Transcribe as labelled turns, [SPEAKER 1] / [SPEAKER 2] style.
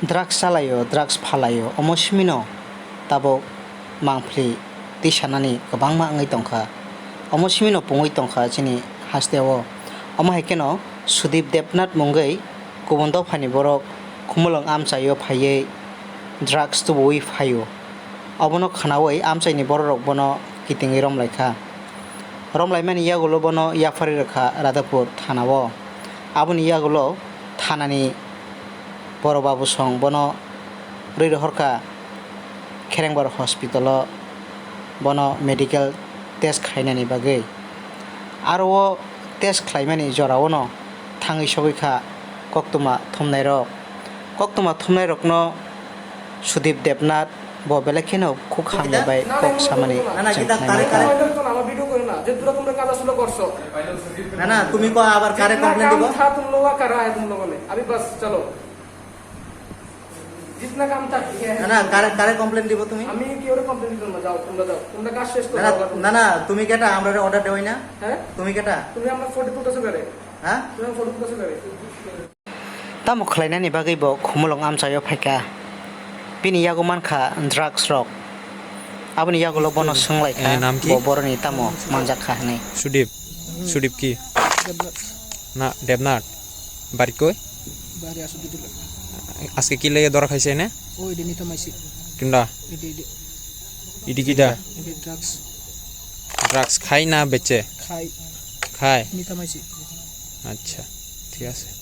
[SPEAKER 1] drugs salayo drugs phalayo omosimino tabo mangpli tisanani gobangma ngai tongkha omosimino pungoi tongkha chini hasteo omo hekeno Sudip Debnath mungai kubondo phani borok Khumulwng Amchaio phaiye drugs tubui phaio abono khanawai amchaini borok bono kitingi romlaikha romlaimani yagulo bono yafari rakha Radhapur thanao aboni yagulo thanani boro babu song bono rihorka Kherengbar hospital bono medical test khainani bagai aro test khlaimani jorawono thangi sogoikha koktuma thomnai rok no Sudip Debnath bo belekeno khuk hamle bai kok samani
[SPEAKER 2] না তুমি কো আবার কারে complain দিব
[SPEAKER 3] तुम लोग कर रहा है तुम लोगों ने अभी बस चलो जितना काम था
[SPEAKER 2] না কারে কমপ্লেন দিব তুমি
[SPEAKER 3] আমি কি ওরে কমপ্লেন দিব না যাও তোমরা কাজ শেষ করো
[SPEAKER 2] না তুমি কেটা আমরা অর্ডার দেওই না
[SPEAKER 3] হ্যাঁ
[SPEAKER 2] তুমি কেটা
[SPEAKER 3] তুমি আমরা ফটো তুলতেছো করে
[SPEAKER 2] হ্যাঁ
[SPEAKER 3] তুমি ফটো তুলতেছো করে
[SPEAKER 1] tamo khlainani bagai bo Khumulwng Amchaio phaika bini yago mankha drugs rok aboni yagulo bono sunglaikha bo boroni tamo Manjak khanai
[SPEAKER 4] Sudip কি না দেবনাথ বাড়ি কই
[SPEAKER 3] বাড়ি আসো দিদিল
[SPEAKER 4] আজকে কি লেগে দরা খাইছে না
[SPEAKER 3] ওই দিনই তো মাইছি
[SPEAKER 4] কিন্ডা ইডি কিডা
[SPEAKER 3] এডি
[SPEAKER 4] ড্রাগস খাই না বেচে
[SPEAKER 3] খাই
[SPEAKER 4] খায়
[SPEAKER 3] নিতে মাইছি
[SPEAKER 4] আচ্ছা ঠিক আছে